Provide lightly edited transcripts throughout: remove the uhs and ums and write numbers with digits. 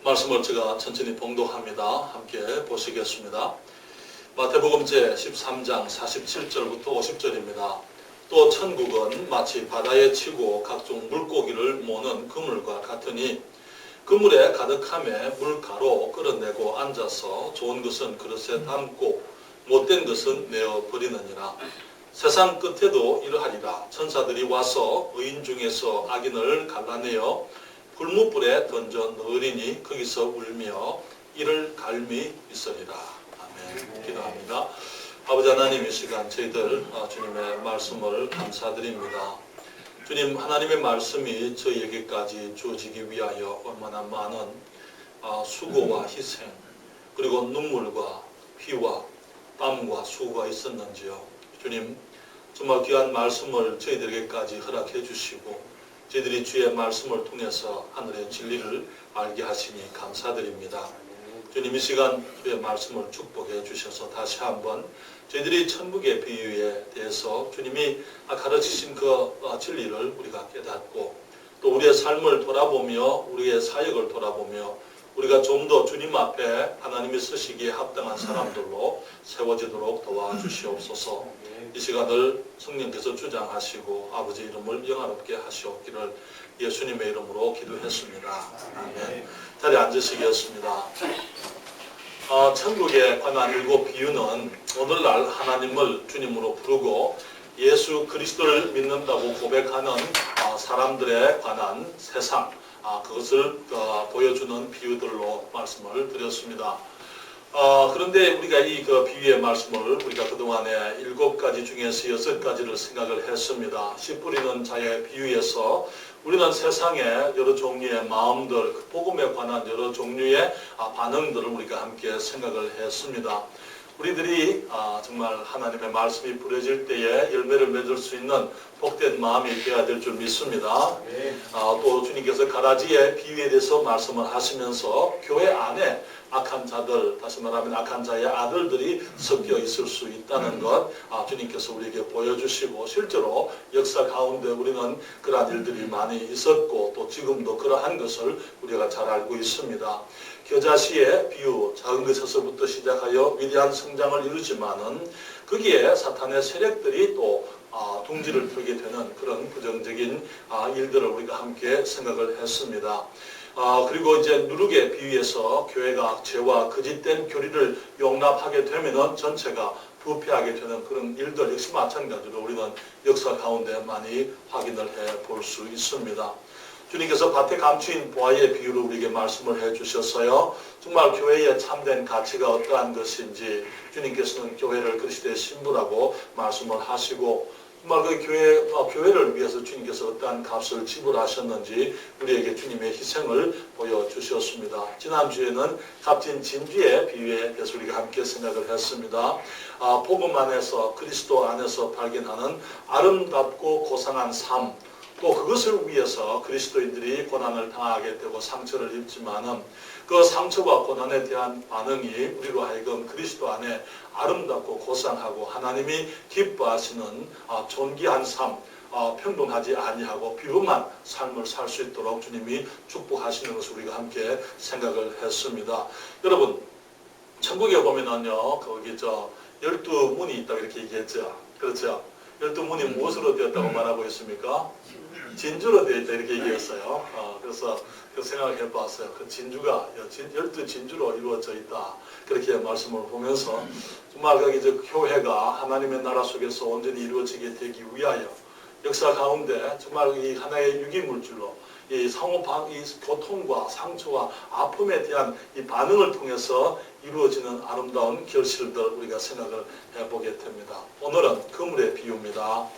말씀을 제가 천천히 봉독합니다. 함께 보시겠습니다. 마태복음 제13장 47절부터 50절입니다. 또 천국은 마치 바다에 치고 각종 물고기를 모는 그물과 같으니 그물에 가득함에 물가로 끌어내고 앉아서 좋은 것은 그릇에 담고 못된 것은 내어 버리느니라. 세상 끝에도 이러하리라. 천사들이 와서 의인 중에서 악인을 갈라내어 불못불에 던져 넣으리니 거기서 울며 이를 갈미 있으리라. 아멘. 기도합니다. 아버지 하나님, 이 시간 저희들 주님의 말씀을 감사드립니다. 주님, 하나님의 말씀이 저희에게까지 주어지기 위하여 얼마나 많은 수고와 희생, 그리고 눈물과 피와 땀과 수고가 있었는지요. 주님, 정말 귀한 말씀을 저희들에게까지 허락해 주시고 저희들이 주의 말씀을 통해서 하늘의 진리를 알게 하시니 감사드립니다. 주님, 이 시간 주의 말씀을 축복해 주셔서 다시 한번 저희들이 천국의 비유에 대해서 주님이 가르치신 그 진리를 우리가 깨닫고 또 우리의 삶을 돌아보며 우리의 사역을 돌아보며 우리가 좀 더 주님 앞에 하나님이 쓰시기에 합당한 사람들로 세워지도록 도와주시옵소서. 이 시간을 성령께서 주장하시고 아버지 이름을 영화롭게 하시옵기를 예수님의 이름으로 기도했습니다. 아멘. 자리에 앉으시겠습니다. 천국에 관한 7 비유는 오늘날 하나님을 주님으로 부르고 예수 그리스도를 믿는다고 고백하는 사람들에 관한 세상, 그것을 보여주는 비유들로 말씀을 드렸습니다. 그런데 우리가 이 비유의 말씀을 우리가 그동안에 7가지 중에서 6가지를 생각을 했습니다. 씨 뿌리는 자의 비유에서 우리는 세상의 여러 종류의 마음들, 복음에 관한 여러 종류의 반응들을 우리가 함께 생각을 했습니다. 우리들이 정말 하나님의 말씀이 부려질 때에 열매를 맺을 수 있는 복된 마음이 되어야 될 줄 믿습니다. 또 주님께서 가라지의 비유에 대해서 말씀을 하시면서 교회 안에 악한 자들, 다시 말하면 악한 자의 아들들이 섞여 있을 수 있다는 것 주님께서 우리에게 보여주시고 실제로 역사 가운데 우리는 그러한 일들이 많이 있었고 또 지금도 그러한 것을 우리가 잘 알고 있습니다. 겨자씨의 비유, 작은 것에서부터 시작하여 위대한 성장을 이루지만은 거기에 사탄의 세력들이 또 둥지를 틀게 되는 그런 부정적인 일들을 우리가 함께 생각을 했습니다. 그리고 이제 누룩의 비유에서 교회가 죄와 거짓된 교리를 용납하게 되면은 전체가 부패하게 되는 그런 일들 역시 마찬가지로 우리는 역사 가운데 많이 확인을 해 볼 수 있습니다. 주님께서 밭에 감추인 보아의 비유로 우리에게 말씀을 해 주셨어요. 정말 교회의 참된 가치가 어떠한 것인지 주님께서는 교회를 그리스도의 신부라고 말씀을 하시고 정말 그 교회를 위해서 주님께서 어떠한 값을 지불하셨는지 우리에게 주님의 희생을 보여주셨습니다. 지난주에는 값진 진주의 비유에 대해서 우리가 함께 생각을 했습니다. 복음 안에서 그리스도 안에서 발견하는 아름답고 고상한 삶, 또 그것을 위해서 그리스도인들이 고난을 당하게 되고 상처를 입지만은 그 상처와 고난에 대한 반응이 우리로 하여금 그리스도 안에 아름답고 고상하고 하나님이 기뻐하시는 존귀한 삶, 평범하지 아니하고 비범한 삶을 살 수 있도록 주님이 축복하시는 것을 우리가 함께 생각을 했습니다. 여러분, 천국에 보면은요, 거기 12문이 있다고 이렇게 얘기했죠. 그렇죠? 12문이 무엇으로 되었다고 말하고 있습니까? 진주로 되어 있다 이렇게 얘기했어요. 그래서 그 생각을 해봤어요. 그 진주가 12진주로 이루어져 있다. 그렇게 말씀을 보면서 정말 교회가 하나님의 나라 속에서 온전히 이루어지게 되기 위하여 역사 가운데 정말 이 하나의 유기물질로 이 고통과 상처와 아픔에 대한 이 반응을 통해서 이루어지는 아름다운 결실들 우리가 생각을 해보게 됩니다. 오늘은 그물의 비유입니다.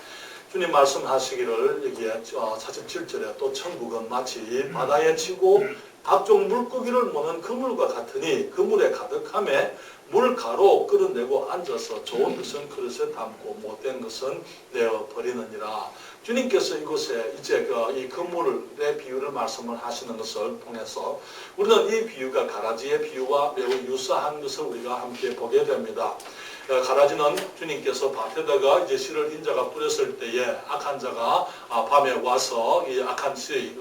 주님 말씀하시기를 여기에 47절에 또 천국은 마치 바다에 치고 각종 물고기를 모는 그물과 같으니 그물에 가득함에 물가로 끌어내고 앉아서 좋은 것은 그릇에 담고 못된 것은 내어 버리느니라. 주님께서 이곳에 이제 이 그물의 비유를 말씀을 하시는 것을 통해서 우리는 이 비유가 가라지의 비유와 매우 유사한 것을 우리가 함께 보게 됩니다. 가라지는 주님께서 밭에다가 이제 씨를 인자가 뿌렸을 때에 악한 자가 밤에 와서 이 악한 씨의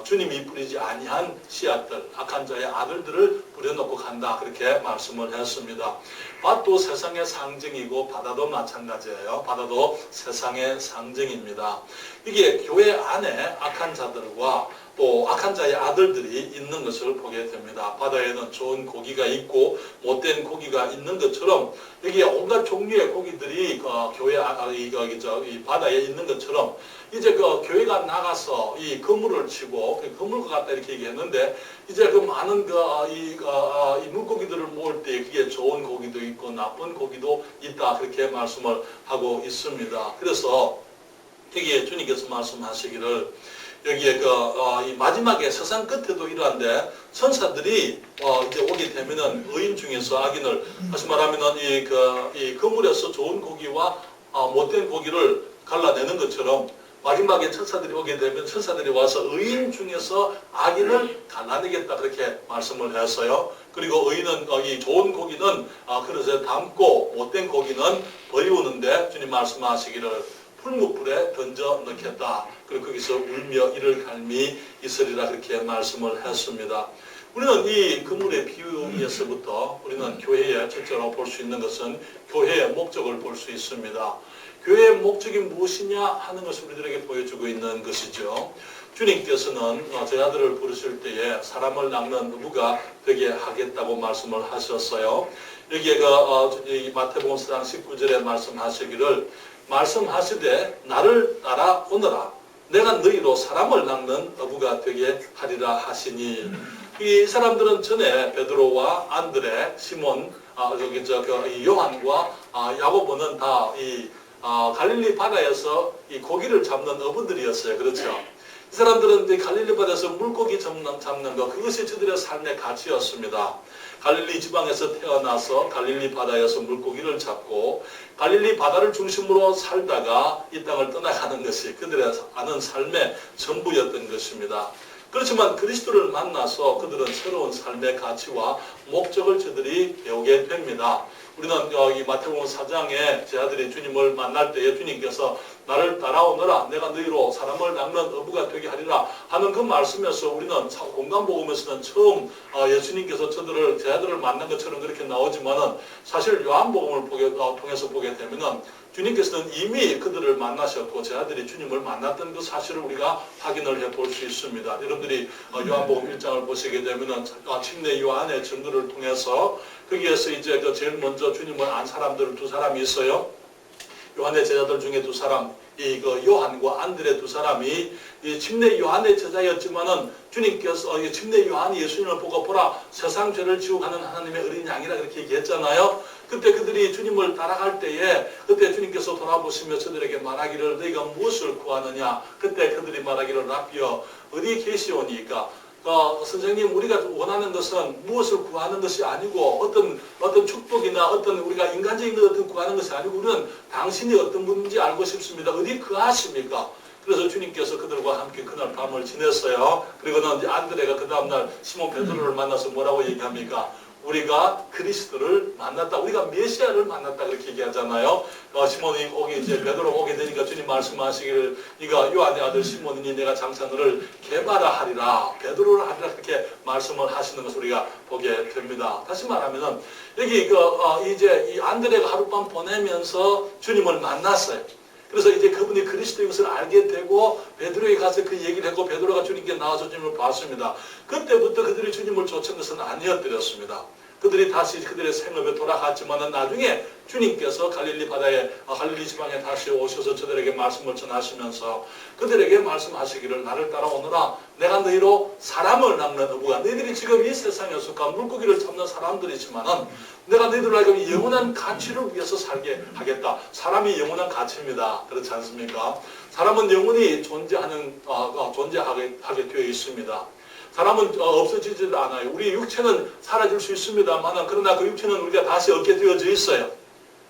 주님이 뿌리지 아니한 씨앗들, 악한 자의 아들들을 뿌려놓고 간다. 그렇게 말씀을 했습니다. 밭도 세상의 상징이고 바다도 마찬가지예요. 바다도 세상의 상징입니다. 이게 교회 안에 악한 자들과 또 악한 자의 아들들이 있는 것을 보게 됩니다. 바다에는 좋은 고기가 있고 못된 고기가 있는 것처럼 여기에 온갖 종류의 고기들이 이 바다에 있는 것처럼 이제 그 교회가 나가서 이 그물을 치고 그물과 같다 이렇게 얘기했는데 이제 그 많은 이 물고기들을 모을 때 그게 좋은 고기도 있고 나쁜 고기도 있다 그렇게 말씀을 하고 있습니다. 그래서 여기에 주님께서 말씀하시기를 여기에 이 마지막에 세상 끝에도 이러한데 천사들이 이제 오게 되면은 의인 중에서 악인을 다시 말하면은 이 그물에서 좋은 고기와 못된 고기를 갈라내는 것처럼 마지막에 천사들이 오게 되면 천사들이 와서 의인 중에서 악인을 갈라내겠다 그렇게 말씀을 했어요. 그리고 의인은 이 좋은 고기는 그릇에 담고 못된 고기는 버리우는데 주님 말씀하시기를 풀무불에 던져 넣겠다. 그리고 거기서 울며 이를 갈미 있으리라 그렇게 말씀을 했습니다. 우리는 이 그물의 비유에서부터 우리는 교회의 첫째로 볼 수 있는 것은 교회의 목적을 볼 수 있습니다. 교회의 목적이 무엇이냐 하는 것을 우리들에게 보여주고 있는 것이죠. 주님께서는 제 아들을 부르실 때에 사람을 낚는 어부가 되게 하겠다고 말씀을 하셨어요. 여기에 마태복음 4장 19절에 말씀하시되 나를 따라오너라 내가 너희로 사람을 낚는 어부가 되게 하리라 하시니 이 사람들은 전에 베드로와 안드레, 시몬, 요한과 야고보는 다 이 갈릴리 바다에서 이 고기를 잡는 어부들이었어요. 그렇죠? 이 사람들은 갈릴리 바다에서 물고기 잡는 것 그것이 저들의 삶의 가치였습니다. 갈릴리 지방에서 태어나서 갈릴리 바다에서 물고기를 잡고 갈릴리 바다를 중심으로 살다가 이 땅을 떠나가는 것이 그들의 아는 삶의 전부였던 것입니다. 그렇지만 그리스도를 만나서 그들은 새로운 삶의 가치와 목적을 저들이 배우게 됩니다. 우리는 이 마태복음 4장에 제 아들이 주님을 만날 때에 주님께서 나를 따라오너라 내가 너희로 사람을 낚는 어부가 되게 하리라 하는 그 말씀에서 우리는 공간복음에서는 처음 예수님께서 제 아들을 만난 것처럼 그렇게 나오지만은 사실 요한복음을 통해서 보게 되면은 주님께서는 이미 그들을 만나셨고 제 아들이 주님을 만났던 그 사실을 우리가 확인을 해볼 수 있습니다. 여러분들이 요한복음 1장을 보시게 되면은 침례 요한의 증거를 통해서 거기에서 이제 제일 먼저 주님을 안 사람들 두 사람이 있어요. 요한의 제자들 중에 두 사람, 요한과 안드레 두 사람이 이 침례 요한의 제자였지만은 주님께서 침례 요한이 예수님을 보고 보라 세상 죄를 지고 가는 하나님의 어린 양이라 그렇게 얘기했잖아요. 그때 그들이 주님을 따라갈 때에 그때 주님께서 돌아보시며 저들에게 말하기를 너희가 무엇을 구하느냐 그때 그들이 말하기를 라비어 어디 계시오니까 선생님 우리가 원하는 것은 무엇을 구하는 것이 아니고 어떤 축복이나 어떤 우리가 인간적인 것을 구하는 것이 아니고 우리는 당신이 어떤 분인지 알고 싶습니다. 어디 거하십니까? 그래서 주님께서 그들과 함께 그날 밤을 지냈어요. 그리고는 안드레가 그 다음날 시몬 베드로를 만나서 뭐라고 얘기합니까? 우리가 그리스도를 만났다. 우리가 메시아를 만났다. 그렇게 얘기하잖아요. 시몬이 베드로가 오게 되니까 주님 말씀하시기를 네가 요한의 아들 시몬이니 내가 장차 너를 개바라 베드로를 하리라 그렇게 말씀을 하시는 것을 우리가 보게 됩니다. 다시 말하면은 여기 이제 이 안드레가 하룻밤 보내면서 주님을 만났어요. 그래서 이제 그분이 그리스도인 것을 알게 되고 베드로에 가서 그 얘기를 했고 베드로가 주님께 나와서 주님을 봤습니다. 그때부터 그들이 주님을 좇은 것은 아니었더랬습니다. 그들이 다시 그들의 생업에 돌아갔지만은 나중에 주님께서 갈릴리 지방에 다시 오셔서 저들에게 말씀을 전하시면서 그들에게 말씀하시기를 나를 따라오너라 내가 너희로 사람을 낚는 어부가 너희들이 지금 이 세상에서 물고기를 잡는 사람들이지만은 내가 너희들을 알고 영원한 가치를 위해서 살게 하겠다. 사람이 영원한 가치입니다. 그렇지 않습니까? 사람은 영원히 존재하게 되어 있습니다. 사람은 없어지지도 않아요. 우리 육체는 사라질 수 있습니다만 그러나 그 육체는 우리가 다시 얻게 되어져 있어요.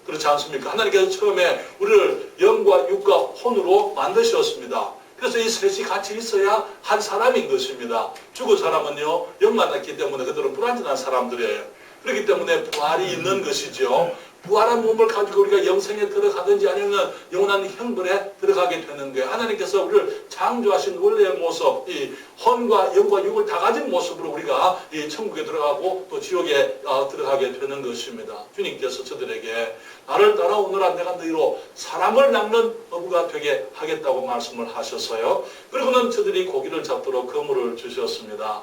그렇지 않습니까? 하나님께서 처음에 우리를 영과 육과 혼으로 만드셨습니다. 그래서 이 셋이 같이 있어야 한 사람인 것입니다. 죽은 사람은요 영만 났기 때문에 그들은 불완전한 사람들이에요. 그렇기 때문에 부활이 있는 것이죠. 부활한 몸을 가지고 우리가 영생에 들어가든지 아니면 영원한 형벌에 들어가게 되는 거예요. 하나님께서 우리를 창조하신 원래의 모습, 이 혼과 영과 육을 다 가진 모습으로 우리가 이 천국에 들어가고 또 지옥에 들어가게 되는 것입니다. 주님께서 저들에게 나를 따라오너라 내가 너희로 사람을 낚는 어부가 되게 하겠다고 말씀을 하셔서요. 그리고는 저들이 고기를 잡도록 그물을 주셨습니다.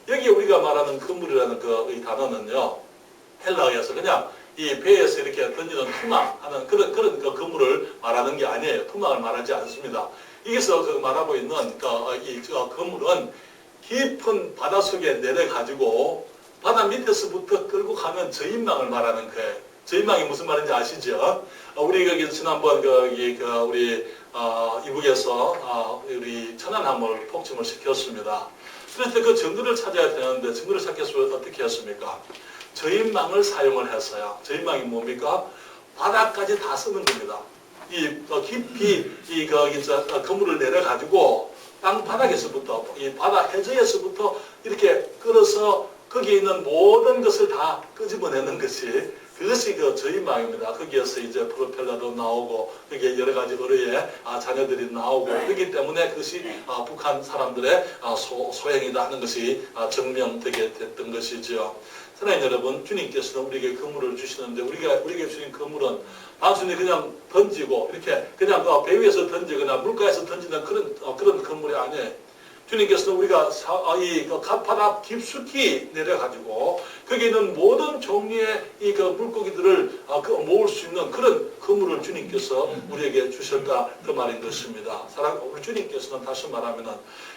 여기 우리가 말하는 그물이라는 이 단어는요, 헬라어에서 그냥 이 배에서 이렇게 던지는 투망하는 그런 그 그물을 말하는 게 아니에요. 투망을 말하지 않습니다. 여기서 말하고 있는 이 그물은 깊은 바닷속에 내려가지고 바다 밑에서부터 끌고 가는 저인망을 말하는 거예요. 저인망이 무슨 말인지 아시죠? 우리 여기 지난번 우리 이북에서 우리 천안함을 폭침을 시켰습니다. 그래서 그 증거를 찾아야 되는데 증거를 찾기 위해서 어떻게 했습니까? 저인망을 사용을 했어요. 저인망이 뭡니까? 바닥까지 다 쓰는 겁니다. 깊이 그물을 내려가지고 땅 바닥에서부터 이 바다 해저에서부터 이렇게 끌어서 거기에 있는 모든 것을 다 끄집어내는 그것이 그 저인망입니다. 거기에서 이제 프로펠러도 나오고 거기에 여러 가지 어뢰의 자녀들이 나오고 그렇기 때문에 그것이 북한 사람들의 소행이다 하는 것이 증명되게 됐던 것이죠. 사랑하는 여러분, 주님께서는 우리에게 그물을 주시는데 우리에게 주신 그물은 단순히 그냥 던지고 이렇게 그냥 배 위에서 던지거나 물가에서 던지는 그런 그물이 아니에요. 주님께서는 우리가 이 바다 깊숙이 내려가지고 거기에 있는 모든 종류의 이 물고기들을 모을 수 있는 그런 그물을 주님께서 우리에게 주셨다 그 말인 것입니다. 우리 주님께서는 다시 말하면은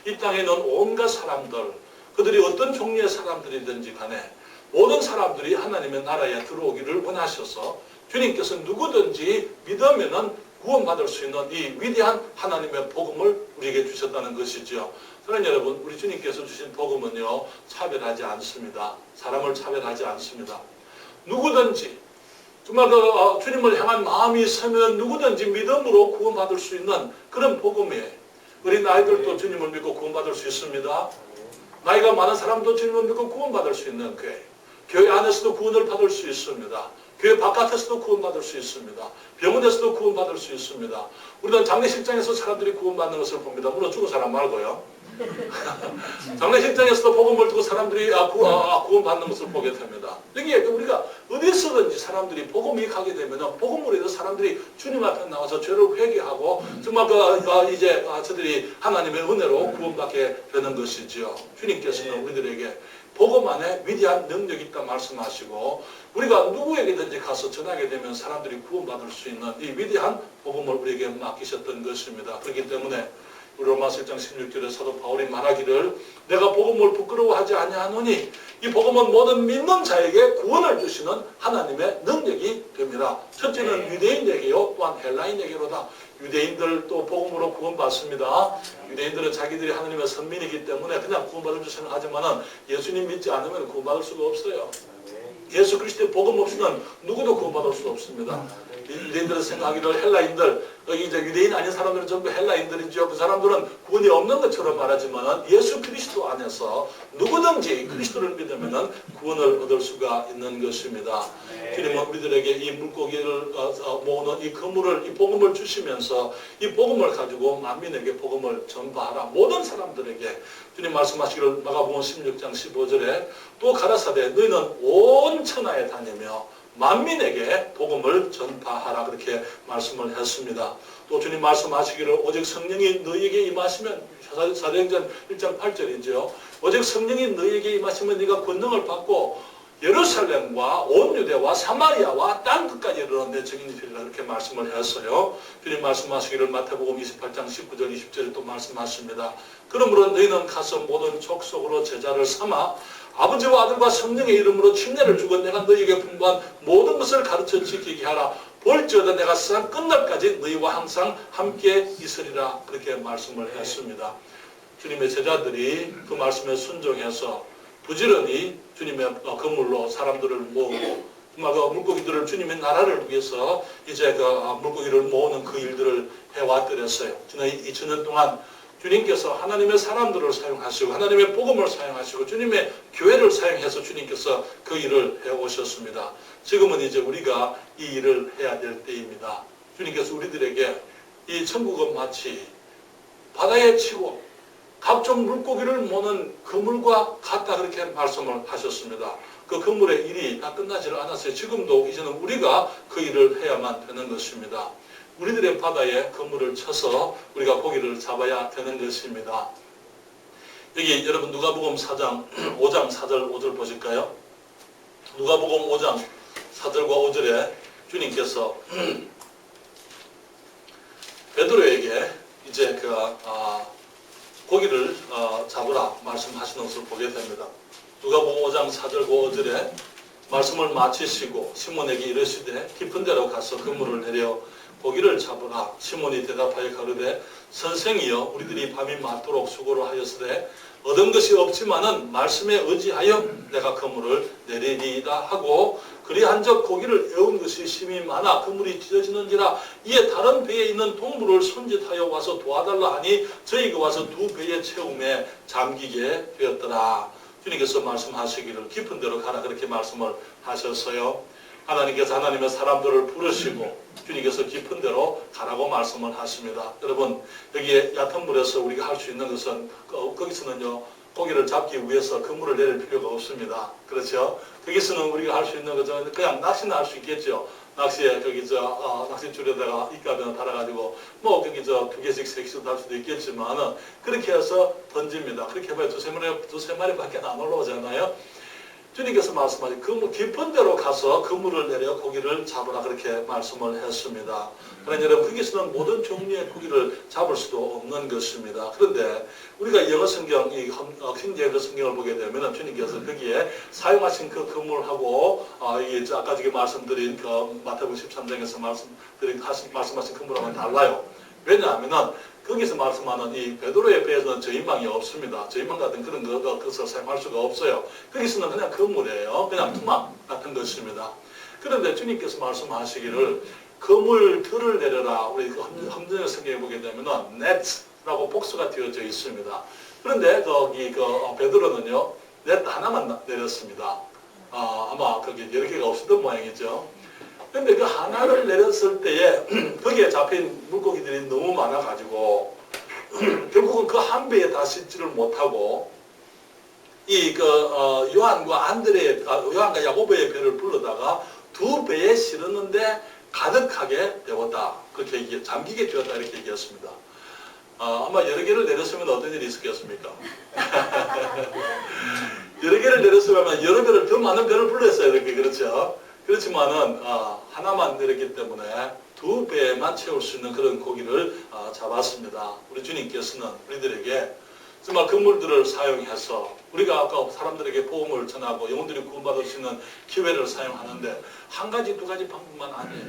이 땅에 있는 온갖 사람들, 그들이 어떤 종류의 사람들이든지 간에 모든 사람들이 하나님의 나라에 들어오기를 원하셔서 주님께서 누구든지 믿으면은 구원받을 수 있는 이 위대한 하나님의 복음을 우리에게 주셨다는 것이죠. 사랑하는 여러분, 우리 주님께서 주신 복음은요, 차별하지 않습니다. 사람을 차별하지 않습니다. 누구든지 정말 주님을 향한 마음이 있으면 누구든지 믿음으로 구원받을 수 있는 그런 복음이에요. 우리 아이들도 주님을 믿고 구원받을 수 있습니다. 나이가 많은 사람도 주님을 믿고 구원받을 수 있는 교회. 교회 안에서도 구원을 받을 수 있습니다. 교회 바깥에서도 구원받을 수 있습니다. 병원에서도 구원받을 수 있습니다. 우리는 장례식장에서 사람들이 구원받는 것을 봅니다. 물론 죽은 사람 말고요. 장례식장에서도 복음을 두고 사람들이 구원받는 것을 보게 됩니다. 여기에 우리가 어디서든지 사람들이 복음이 가게 되면 복음으로 인해서 사람들이 주님 앞에 나와서 죄를 회개하고 정말 이제 저들이 하나님의 은혜로 구원받게 되는 것이지요. 주님께서는 우리들에게 복음 안에 위대한 능력이 있다 말씀하시고 우리가 누구에게든지 가서 전하게 되면 사람들이 구원받을 수 있는 이 위대한 복음을 우리에게 맡기셨던 것입니다. 그렇기 때문에 우리 로마서 1장 16절에 사도 바울이 말하기를 내가 복음을 부끄러워하지 아니하노니 이 복음은 모든 믿는 자에게 구원을 주시는 하나님의 능력이 됩니다. 첫째는 유대인에게요 또한 헬라인에게로다. 유대인들도 복음으로 구원받습니다. 유대인들은 자기들이 하나님의 선민이기 때문에 그냥 구원받을 줄 생각하지만 예수님 믿지 않으면 구원받을 수가 없어요. 예수 그리스도의 복음 없이는 누구도 구원받을 수 없습니다. 유대인들은 생각하기를 헬라인들, 여기 이제 유대인 아닌 사람들은 전부 헬라인들이죠. 그 사람들은 구원이 없는 것처럼 말하지만 예수 그리스도 안에서 누구든지 그리스도를 믿으면 구원을 얻을 수가 있는 것입니다. 주님은 우리들에게 이 물고기를 모으는 이 그물을, 이 복음을 주시면서 이 복음을 가지고 만민에게 복음을 전파하라. 모든 사람들에게 주님 말씀하시기를 마가복음 16장 15절에 또 가라사대 너희는 온 천하에 다니며 만민에게 복음을 전파하라 그렇게 말씀을 했습니다. 또 주님 말씀하시기를 오직 성령이 너희에게 임하시면 사도행전 1장 8절이죠. 오직 성령이 너희에게 임하시면 네가 권능을 받고 예루살렘과 온 유대와 사마리아와 땅 끝까지 이르는 내 증인이 되리라 그렇게 말씀을 했어요. 주님 말씀하시기를 마태복음 28장 19절 20절에 또 말씀하십니다. 그러므로 너희는 가서 모든 족속으로 제자를 삼아 아버지와 아들과 성령의 이름으로 침례를 주고 내가 너희에게 분부한 모든 것을 가르쳐 지키게 하라. 볼지어다 내가 세상 끝날까지 너희와 항상 함께 있으리라 그렇게 말씀을 했습니다. 주님의 제자들이 그 말씀에 순종해서 부지런히 주님의 그물로 사람들을 모으고 물고기들을 주님의 나라를 위해서 이제 물고기를 모으는 그 일들을 해왔더랬어요. 지난 2000년 동안 주님께서 하나님의 사람들을 사용하시고 하나님의 복음을 사용하시고 주님의 교회를 사용해서 주님께서 그 일을 해오셨습니다. 지금은 이제 우리가 이 일을 해야 될 때입니다. 주님께서 우리들에게 이 천국은 마치 바다에 치고 각종 물고기를 모는 그물과 같다 그렇게 말씀을 하셨습니다. 그 그물의 일이 다 끝나지를 않았어요. 지금도 이제는 우리가 그 일을 해야만 되는 것입니다. 우리들의 바다에 그물을 쳐서 우리가 고기를 잡아야 되는 것입니다. 여기 여러분 누가복음 4장 5장 4절 5절 보실까요? 누가복음 5장 4절과 5절에 주님께서 베드로에게 이제 고기를 잡으라 말씀하시는 것을 보게 됩니다. 누가복음 5장 4절과 5절에 말씀을 마치시고 시몬에게 이르시되 깊은 데로 가서 그물을 내려 고기를 잡으라. 시몬이 대답하여 가로되 선생이여 우리들이 밤이 맞도록 수고를 하였으되 얻은 것이 없지만은 말씀에 의지하여 내가 그물을 내리리이다 하고 그리한적 고기를 애운 것이 심히 많아 그물이 찢어지는지라 이에 다른 배에 있는 동물을 손짓하여 와서 도와달라 하니 저희가 와서 두 배의 채움에 잠기게 되었더라. 주님께서 말씀하시기를 깊은 데로 가라 그렇게 말씀을 하셨어요. 하나님께서 하나님의 사람들을 부르시고 주님께서 깊은 데로 가라고 말씀을 하십니다. 여러분 여기에 얕은 물에서 우리가 할 수 있는 것은 거기서는요 고기를 잡기 위해서 그물을 내릴 필요가 없습니다. 그렇죠? 거기서는 우리가 할 수 있는 것은 그냥 낚시는 할 수 있겠죠. 낚시에 낚싯줄에다가 입가변을 달아가지고 뭐 거기 2개씩 3개씩 달 수도 있겠지만은 그렇게 해서 던집니다. 그렇게 해봐야 두세 마리밖에 안 올라오잖아요. 주님께서 말씀하신 깊은 데로 가서 그물을 내려 고기를 잡으라 그렇게 말씀을 했습니다. 그러나 여러분 거기서는 모든 종류의 고기를 잡을 수도 없는 것입니다. 그런데 우리가 영어 성경, 킹제임스 성경을 보게 되면 주님께서 거기에 사용하신 그 그물하고 아까 저기 말씀드린 그 마태복음 13장에서 말씀하신 그물하고는 달라요. 왜냐하면 거기서 말씀하는 이 베드로의 배에서는 저인방이 없습니다. 저인방 같은 그런 것을 사용할 수가 없어요. 거기서는 그냥 그물이에요. 그냥 투막 같은 것입니다. 그런데 주님께서 말씀하시기를 그물들을 내려라. 우리 함정의 성경에 보게 되면 넷라고 복수가 되어져 있습니다. 그런데 거기 베드로는요 넷 하나만 내렸습니다. 아마 거기 여러 개가 없었던 모양이죠. 근데 그 하나를 내렸을 때에 거기에 잡힌 물고기들이 너무 많아가지고 결국은 그 한 배에 다 싣지를 못하고 요한과 야고보의 배를 불러다가 두 배에 실었는데 가득하게 되었다. 그렇게 잠기게 되었다 이렇게 얘기했습니다. 아마 여러 개를 내렸으면 어떤 일이 있었겠습니까? 여러 개를 내렸으면 여러 배를 더 많은 배를 불렀어요. 이렇게 그렇죠. 그렇지만은 하나만 내렸기 때문에 두 배만 채울 수 있는 그런 고기를 잡았습니다. 우리 주님께서는 우리들에게 정말 그물들을 사용해서 우리가 아까 사람들에게 복음을 전하고 영혼들이 구원받을 수 있는 기회를 사용하는데 한 가지 두 가지 방법만 아니에요.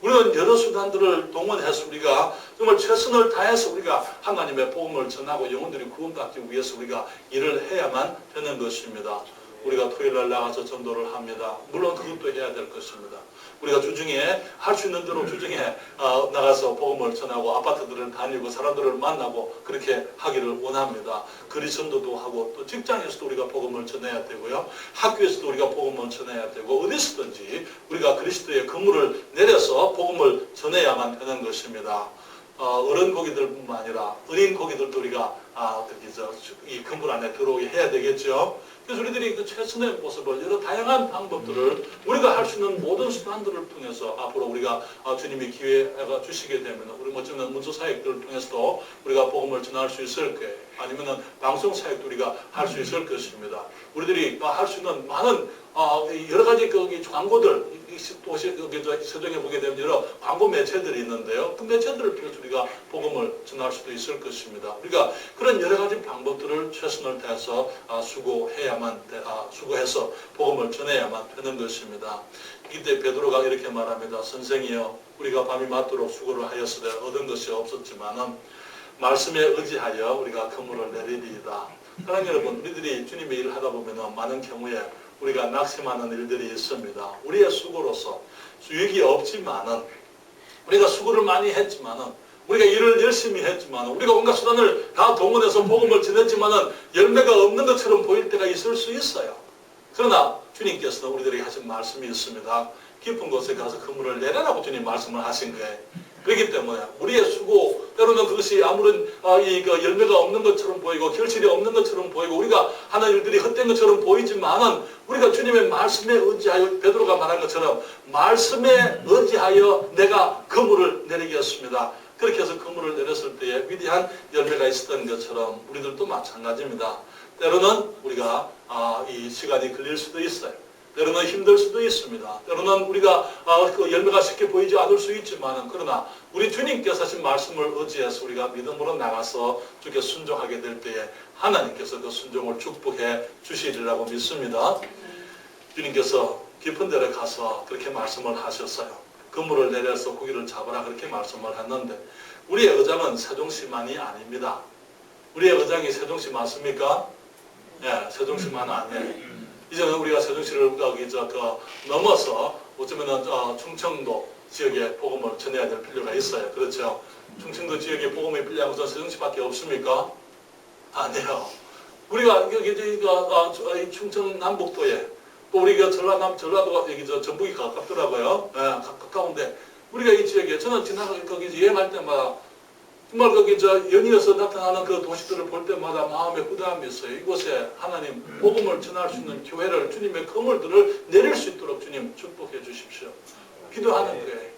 우리는 여러 수단들을 동원해서 우리가 정말 최선을 다해서 우리가 하나님의 복음을 전하고 영혼들이 구원받기 위해서 우리가 일을 해야만 되는 것입니다. 우리가 토요일날 나가서 전도를 합니다. 물론 그것도 해야 될 것입니다. 우리가 주중에 할 수 있는 대로 주중에 나가서 복음을 전하고 아파트들을 다니고 사람들을 만나고 그렇게 하기를 원합니다. 그리 전도도 하고 또 직장에서도 우리가 복음을 전해야 되고요. 학교에서도 우리가 복음을 전해야 되고 어디서든지 우리가 그리스도의 그물을 내려서 복음을 전해야만 되는 것입니다. 어른 고기들뿐만 아니라 어린 고기들도 우리가 이 그물 안에 들어오게 해야 되겠죠. 그래서 우리들이 그 최선의 모습을 여러 다양한 방법들을 우리가 할 수 있는 모든 수단들을 통해서 앞으로 우리가 주님이 기회가 주시게 되면 우리 멋지는 문서 사역들을 통해서도 우리가 복음을 전할 수 있을 거예요. 아니면은 방송 사역도 우리가 할 수 있을 것입니다. 우리들이 할 수 있는 많은 여러 가지 광고들 세종에 보게 되면 여러 광고 매체들이 있는데요. 그 매체들을 통해서 우리가 복음을 전할 수도 있을 것입니다. 우리가 그런 여러 가지 방법들을 최선을 다해서 수고해서 복음을 전해야만 되는 것입니다. 이때 베드로가 이렇게 말합니다. 선생이여 우리가 밤이 맞도록 수고를 하였으되 얻은 것이 없었지만은 말씀에 의지하여 우리가 그물을 내리리이다. 사랑하는 여러분, 우리들이 주님의 일을 하다 보면 많은 경우에 우리가 낙심하는 일들이 있습니다. 우리의 수고로서 수익이 없지만은 우리가 수고를 많이 했지만은 우리가 일을 열심히 했지만, 우리가 온갖 수단을 다 동원해서 복음을 전했지만은 열매가 없는 것처럼 보일 때가 있을 수 있어요. 그러나 주님께서 우리들에게 하신 말씀이 있습니다. 깊은 곳에 가서 그물을 내려라고 주님 말씀을 하신 거예요. 그렇기 때문에 우리의 수고, 때로는 그것이 아무런 열매가 없는 것처럼 보이고 결실이 없는 것처럼 보이고 우리가 하는 일들이 헛된 것처럼 보이지만은, 우리가 주님의 말씀에 의지하여, 베드로가 말한 것처럼 말씀에 의지하여 내가 그물을 내리겠습니다. 그렇게 해서 그물을 내렸을 때에 위대한 열매가 있었던 것처럼 우리들도 마찬가지입니다. 때로는 우리가 이 시간이 걸릴 수도 있어요. 때로는 힘들 수도 있습니다. 때로는 우리가 그 열매가 쉽게 보이지 않을 수 있지만, 그러나 우리 주님께서 하신 말씀을 의지해서 우리가 믿음으로 나가서 주께 순종하게 될 때에 하나님께서 그 순종을 축복해 주시리라고 믿습니다. 주님께서 깊은 데를 가서 그렇게 말씀을 하셨어요. 그물을 내려서 고기를 잡아라 그렇게 말씀을 했는데, 우리의 의장은 세종시만이 아닙니다. 우리의 의장이 세종시 맞습니까? 네, 세종시만 아니에요. 이제는 우리가 세종시를 넘어서 어쩌면은 충청도 지역에 복음을 전해야 될 필요가 있어요. 그렇죠? 충청도 지역에 복음이 필요한 것은 세종시밖에 없습니까? 아니에요. 우리가 여기 충청 남북도에, 또 우리가 전라도가 여기 전북이 가깝더라고요. 네, 가까운데 우리가 이 지역에, 저는 거기 여행할 때마다 정말 거기 연이어서 나타나는 그 도시들을 볼 때마다 마음에 부담이 있어요. 이곳에 하나님 복음을 전할 수 있는 교회를, 주님의 그물들을 내릴 수 있도록 주님 축복해 주십시오. 기도하는 거예요.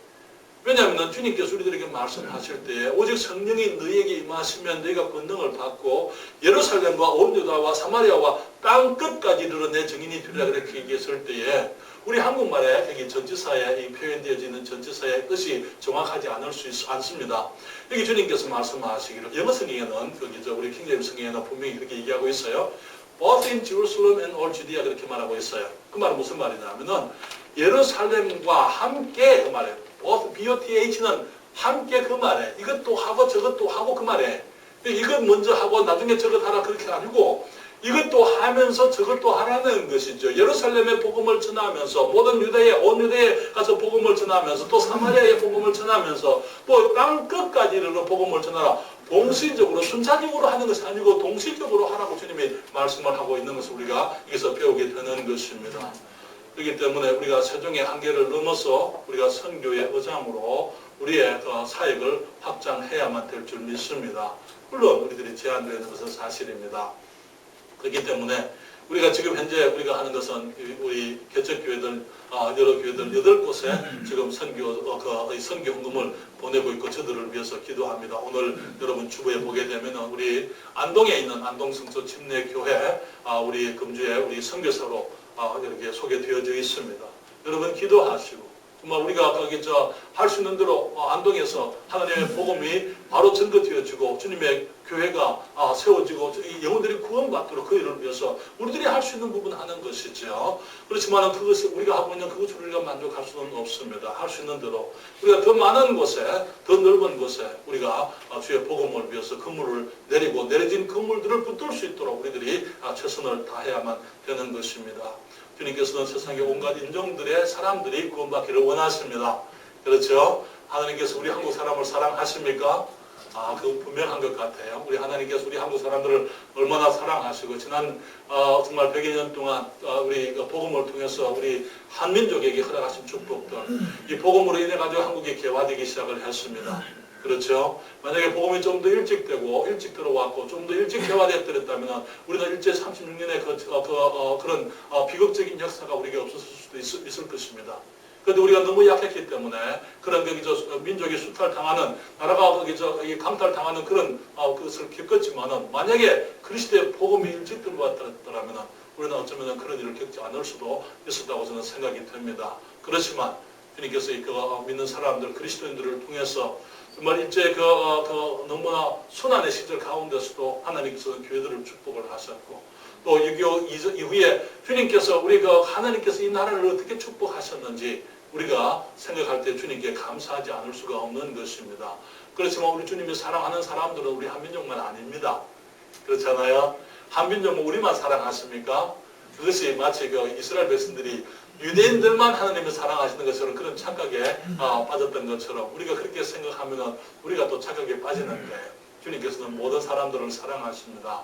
왜냐하면 주님께서 우리들에게 말씀하실 때에 오직 성령이 너희에게 임하시면 너희가 권능을 받고 예루살렘과 온 유다와 사마리아와 땅 끝까지 이르러 내 증인이 되리라 그렇게 얘기했을 때에, 우리 한국말에 여기 전치사에 표현되어지는 전치사의 뜻이 정확하지 않습니다. 여기 주님께서 말씀하시기를, 영어 성경에는 우리 킹제임 성경에는 분명히 그렇게 얘기하고 있어요. Both in Jerusalem and all Judea 그렇게 말하고 있어요. 그 말은 무슨 말이냐면은 예루살렘과 함께 그 말이에요. Both BOTH는 함께 그 말에, 이것도 하고 저것도 하고 그 말에, 이것 먼저 하고 나중에 저것 하라 그렇게 아니고 이것도 하면서 저것도 하라는 것이죠. 예루살렘에 복음을 전하면서, 모든 유대에, 온 유대에 가서 복음을 전하면서, 또 사마리아에 복음을 전하면서, 또 땅 끝까지 이르러 복음을 전하라. 동시적으로, 순차적으로 하는 것이 아니고 동시적으로 하라고 주님이 말씀을 하고 있는 것을 우리가 여기서 배우게 되는 것입니다. 그렇기 때문에 우리가 세종의 한계를 넘어서 우리가 선교의 의장으로 우리의 그 사역을 확장해야만 될 줄 믿습니다. 물론 우리들이 제한되는 것은 사실입니다. 그렇기 때문에 우리가 지금 현재 우리가 하는 것은 우리 개척교회들, 여러 교회들 8곳에 지금 선교 헌금을 보내고 있고 저들을 위해서 기도합니다. 오늘 여러분 주부에 보게 되면 우리 안동에 있는 안동성서 침례교회, 우리 금주에 우리 선교사로 이렇게 소개되어져 있습니다. 여러분 기도하시고, 정말 우리가 거기 할 수 있는 대로 안동에서 하나님의 복음이 바로 전거되어지고 주님의 교회가 세워지고 이 영혼들이 구원받도록 그 일을 위해서 우리들이 할 수 있는 부분 하는 것이죠. 그렇지만 그것을 우리가 하고 있는 그것을 우리가 만족할 수는 없습니다. 할 수 있는 대로 우리가 더 많은 곳에, 더 넓은 곳에 우리가 주의 복음을 위해서 그물을 내리고 내려진 그물들을 붙들 수 있도록 우리들이 최선을 다해야만 되는 것입니다. 주님께서는 세상의 온갖 인종들의 사람들이 구원받기를 원하십니다. 그렇죠? 하나님께서 우리 한국 사람을 사랑하십니까? 그건 분명한 것 같아요. 우리 하나님께서 우리 한국 사람들을 얼마나 사랑하시고, 지난 정말 100여 년 동안 우리 복음을 통해서 우리 한민족에게 허락하신 축복들, 이 복음으로 인해 가지고 한국이 개화되기 시작을 했습니다. 그렇죠? 만약에 복음이 좀 더 일찍 되고 일찍 들어왔고 좀 더 일찍 개화되었다면 우리는 일제 36년의 그런 비극적인 역사가 우리에게 없었을 수도 있을 것입니다. 그런데 우리가 너무 약했기 때문에 그런 민족이 수탈당하는, 나라가 강탈당하는 그런 것을 겪었지만은, 만약에 그리스도의 복음이 일찍 들어왔더라면 우리는 어쩌면 그런 일을 겪지 않을 수도 있었다고 저는 생각이 됩니다. 그렇지만 주님께서 믿는 사람들, 그리스도인들을 통해서 정말 일제 너무나 순환의 시절 가운데서도 하나님께서 교회들을 축복을 하셨고, 또 6.25 이후에 주님께서 하나님께서 이 나라를 어떻게 축복하셨는지 우리가 생각할 때 주님께 감사하지 않을 수가 없는 것입니다. 그렇지만 우리 주님이 사랑하는 사람들은 우리 한민족만 아닙니다. 그렇잖아요? 한민족은 우리만 사랑하십니까? 그것이 마치 이스라엘 백성들이 유대인들만 하나님을 사랑하시는 것처럼 그런 착각에 빠졌던 것처럼 우리가 그렇게 생각하면 우리가 또 착각에 빠지는 거예요. 주님께서는 모든 사람들을 사랑하십니다.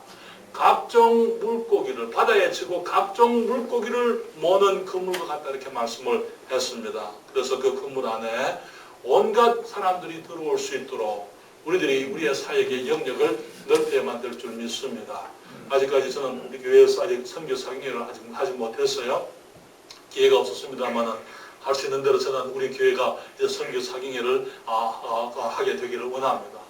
각종 물고기를 바다에 치고 각종 물고기를 모는 그물과 같다 이렇게 말씀을 했습니다. 그래서 그 그물 안에 온갖 사람들이 들어올 수 있도록 우리들이 우리의 사역의 영역을 넓게 만들 줄 믿습니다. 아직까지 저는 우리 교회에서 아직 선교 사경회를 아직 하지 못했어요. 기회가 없었습니다만 할 수 있는 대로 저는 우리 교회가 이제 선교 사경회를 하게 되기를 원합니다.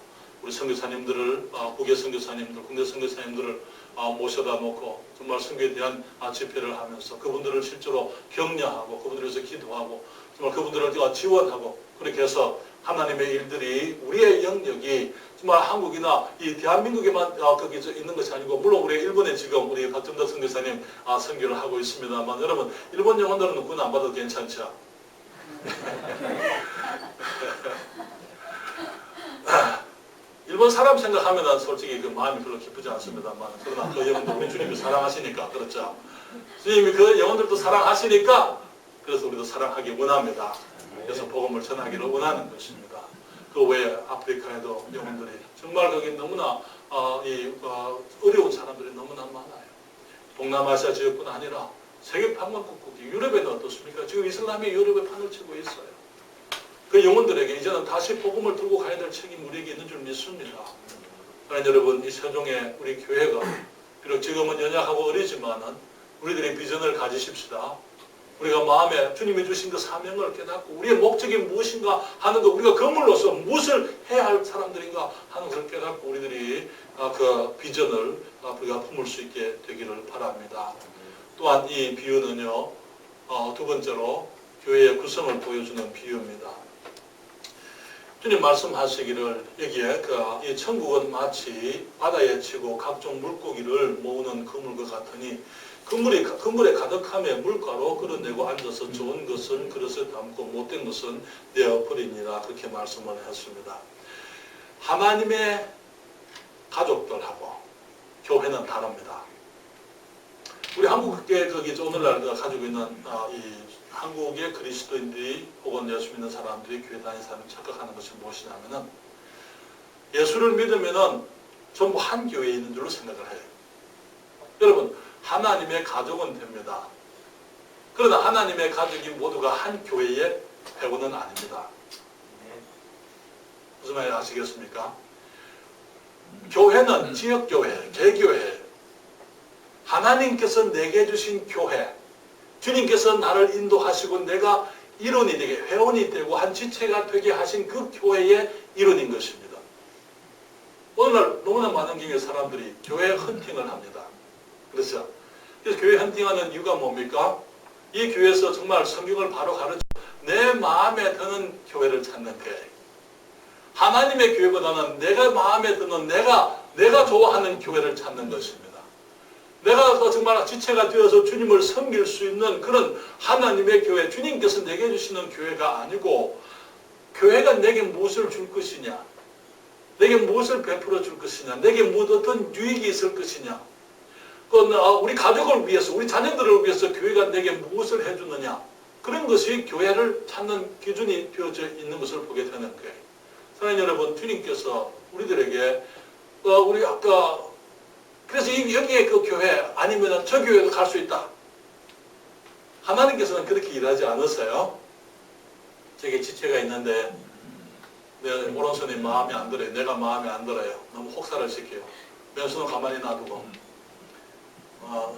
우리 선교사님들을 국외 선교사님들, 국내 선교사님들을 모셔다 놓고 정말 선교에 대한 집회를 하면서 그분들을 실제로 격려하고 그분들을 위해서 기도하고 정말 그분들을 지원하고 그렇게 해서 하나님의 일들이 우리의 영역이 정말 한국이나 이 대한민국에만 거기 있는 것이 아니고 물론 우리 일본에 지금 우리 박정덕 선교사님 선교를 하고 있습니다만 여러분 일본 영혼들은 군 안 받아도 괜찮죠? 일본 사람 생각하면 솔직히 그 마음이 별로 기쁘지 않습니다만 그러나 그 영혼들 우리 주님이 사랑하시니까 그렇죠. 주님이 그 영혼들도 사랑하시니까 그래서 우리도 사랑하기 원합니다. 그래서 복음을 전하기를 원하는 것입니다. 그 외에 아프리카에도 영혼들이 정말 거기 너무나 어려운 사람들이 너무나 많아요. 동남아시아 지역뿐 아니라 세계 방문국국이 유럽에는 어떻습니까? 지금 이슬람이 유럽에 판을 치고 있어요. 그 영혼들에게 이제는 다시 복음을 들고 가야 될 책임이 우리에게 있는 줄 믿습니다. 그러나 여러분 이 세종의 우리 교회가 비록 지금은 연약하고 어리지만은 우리들의 비전을 가지십시다. 우리가 마음에 주님이 주신 그 사명을 깨닫고 우리의 목적이 무엇인가 하는 것, 우리가 건물로서 무엇을 해야 할 사람들인가 하는 것을 깨닫고 우리들이 그 비전을 우리가 품을 수 있게 되기를 바랍니다. 또한 이 비유는요, 두 번째로 교회의 구성을 보여주는 비유입니다. 주님 말씀하시기를 여기에 이 천국은 마치 바다에 치고 각종 물고기를 모으는 그물과 같으니 그물에 가득함에 물가로 끌어내고 앉아서 좋은 것은 그릇에 담고 못된 것은 내어버리니라 그렇게 말씀을 했습니다. 하나님의 가족들하고 교회는 다릅니다. 우리 한국에 오늘날 가지고 있는 이 한국의 그리스도인들이 혹은 예수 믿는 사람들이 교회 다니는 사람이 착각하는 것이 무엇이냐면은 예수를 믿으면은 전부 한 교회에 있는 줄로 생각을 해요. 여러분 하나님의 가족은 됩니다. 그러나 하나님의 가족이 모두가 한 교회의 회원은 아닙니다. 무슨 말인지 아시겠습니까? 교회는 지역교회, 개교회, 하나님께서 내게 주신 교회, 주님께서 나를 인도하시고 내가 일원이 되게, 회원이 되고 한 지체가 되게 하신 그 교회의 일원인 것입니다. 오늘날 너무나 많은 경우에 사람들이 교회 헌팅을 합니다. 그렇죠? 그래서 교회 헌팅하는 이유가 뭡니까? 이 교회에서 정말 성경을 바로 가르쳐 내 마음에 드는 교회를 찾는 거예요. 하나님의 교회보다는 내가 마음에 드는 내가 좋아하는 교회를 찾는 것입니다. 내가 정말 지체가 되어서 주님을 섬길 수 있는 그런 하나님의 교회, 주님께서 내게 주시는 교회가 아니고 교회가 내게 무엇을 줄 것이냐, 내게 무엇을 베풀어 줄 것이냐, 내게 어떤 유익이 있을 것이냐, 우리 가족을 위해서, 우리 자녀들을 위해서 교회가 내게 무엇을 해주느냐, 그런 것이 교회를 찾는 기준이 되어져 있는 것을 보게 되는 거예요. 사랑하는 여러분, 주님께서 우리들에게 우리 아까 그래서 여기에 그 교회 아니면 저 교회도 갈 수 있다. 하나님께서는 그렇게 일하지 않으세요. 저게 지체가 있는데 내 오른손이 마음에 안 들어요. 내가 마음에 안 들어요. 너무 혹사를 시켜요. 왼손은 가만히 놔두고